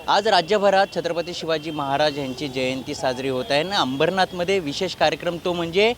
आज राज्यभरात छत्रपती शिवाजी महाराज यांची जयंती साजरी होत आहे ना। अंबरनाथमध्ये विशेष कार्यक्रम तो म्हणजे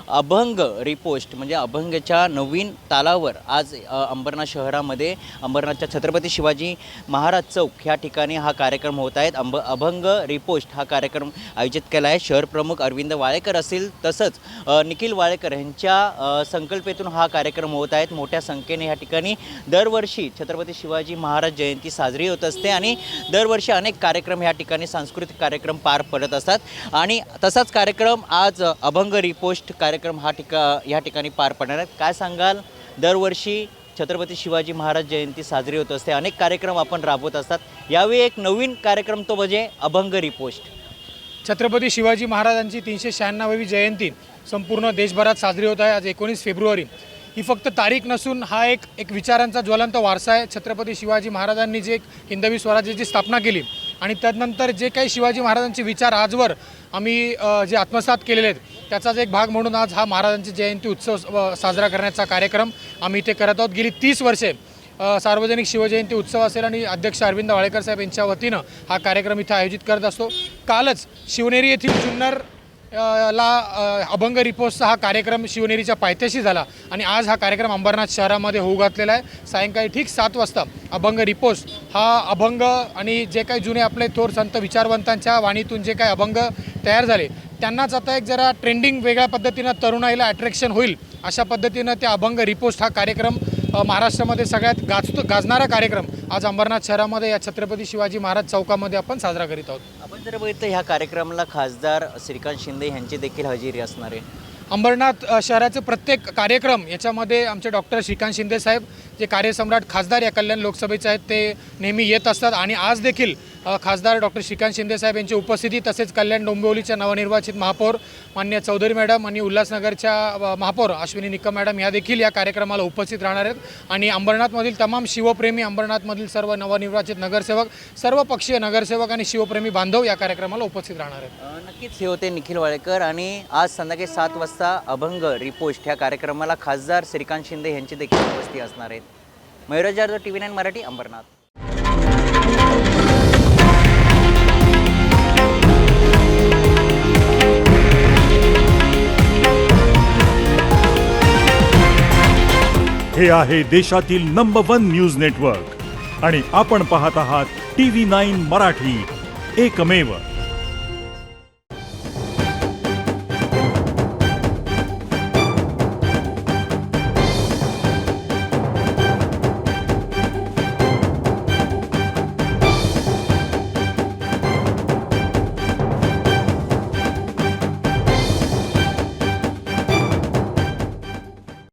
अभंग रिपोस्ट म्हणजे अभंगच्या नवीन तालावर आज अंबरनाथ शहरामध्ये अंबरनाथच्या छत्रपती शिवाजी महाराज चौक ह्या ठिकाणी हा कार्यक्रम होत आहे। अभंग रिपोस्ट हा कार्यक्रम आयोजित केला आहे। शहर प्रमुख अरविंद वाळेकर असतील तसंच निखिल वाळेकर यांच्या संकल्पेतून हा कार्यक्रम होत आहे। मोठ्या संख्येने ह्या ठिकाणी दरवर्षी छत्रपती शिवाजी महाराज जयंती साजरी होत असते आणि दरवर्षी अनेक कार्यक्रम या ठिकाणी सांस्कृतिक कार्यक्रम पार पडत असतात आणि तसाच कार्यक्रम आज अभंग रिपोस्ट कार्यक्रम या ठिकाणी पार पडणार आहे। काय सांगाल, दरवर्षी छत्रपती शिवाजी महाराज जयंती साजरी होत असते, अनेक कार्यक्रम आपण राबवत असतात, यावेळी एक नवीन कार्यक्रम तो म्हणजे अभंग रिपोस्ट। छत्रपती शिवाजी महाराजांची 396वी जयंती संपूर्ण देशभरात साजरी होत आहे। आज 19 फेब्रुवारी ही फक्त तारीख नसून हा एक विचारांचा ज्वलंत वारसा आहे। छत्रपती शिवाजी महाराजांनी जे हिंदवी स्वराज्याची स्थापना केली आणि त्यानंतर जे काही शिवाजी महाराजांचे विचार आजवर आम्ही जे आत्मसात केलेले आहेत त्याचाच एक भाग म्हणून आज हा महाराजांची जयंती उत्सव साजरा करण्याचा कार्यक्रम आम्ही इथे करत आहोत। गेली 30 वर्षे सार्वजनिक शिवजयंती उत्सव असेल आणि अध्यक्ष अरविंद वाळेकर साहेब यांच्या वतीनं हा कार्यक्रम इथं आयोजित करत असतो। कालच शिवनेरी येथील जुन्नर अभंग रिपोस्टचा हा कार्यक्रम शिवनेरीच्या पायथ्याशी झाला आणि आज हा कार्यक्रम अंबरनाथ शहरामध्ये होऊ घातलेला आहे। सायंकाळी ठीक 7 वाजता अभंग रिपोस्ट हा अभंग आणि जे काही जुने आपले थोर संत विचारवंतांच्या वाणीतून जे काही अभंग तयार झाले त्यांनाच आता एक जरा ट्रेंडिंग वेगळ्या पद्धतीनं तरुणाईला अट्रॅक्शन होईल अशा पद्धतीनं त्या अभंग रिपोस्ट हा कार्यक्रम महाराष्ट्रामध्ये सगळ्यात गाजणारा कार्यक्रम आज अंबरनाथ शहरामध्ये या छत्रपती शिवाजी महाराज चौकामध्ये आपण साजरा करीत आहोत। आपण जर बघितलं ह्या कार्यक्रमाला खासदार श्रीकांत शिंदे यांची देखील हजेरी असणार आहे। अंबरनाथ शहराचे प्रत्येक कार्यक्रम याच्यामध्ये आमचे डॉक्टर श्रीकांत शिंदे साहेब जे कार्यसम्राट खासदार या कल्याण लोकसभेचे आहेत ते नेहमी येत असतात आणि आज देखील खासदार डॉक्टर श्रीकांत शिंदे साहेब यांची उपस्थिती तसेच कल्याण डोंबिवलीच्या नवनिर्वाचित महापौर मान्य चौधरी मॅडम आणि उल्हासनगरच्या महापौर अश्विनी निकम मॅडम या देखील या कार्यक्रमाला उपस्थित राहणार आहेत आणि अंबरनाथमधील तमाम शिवप्रेमी, अंबरनाथमधील सर्व नवनिर्वाचित नगरसेवक, सर्व पक्षीय नगरसेवक आणि शिवप्रेमी बांधव या कार्यक्रमाला उपस्थित राहणार आहेत। नक्कीच हे होते निखिल वाळेकर आणि आज संध्याकाळी 7 वाजता अभंग रिपोस्ट ह्या कार्यक्रमाला खासदार श्रीकांत शिंदे यांची देखील उपस्थिती असणार आहेत। मयूराज जाधव, TV9 मराठी, अंबरनाथ। हे आहे देशातील नंबर 1 न्यूज नेटवर्क आणि आपण पाहत आहात TV9 मराठी, एकमेव।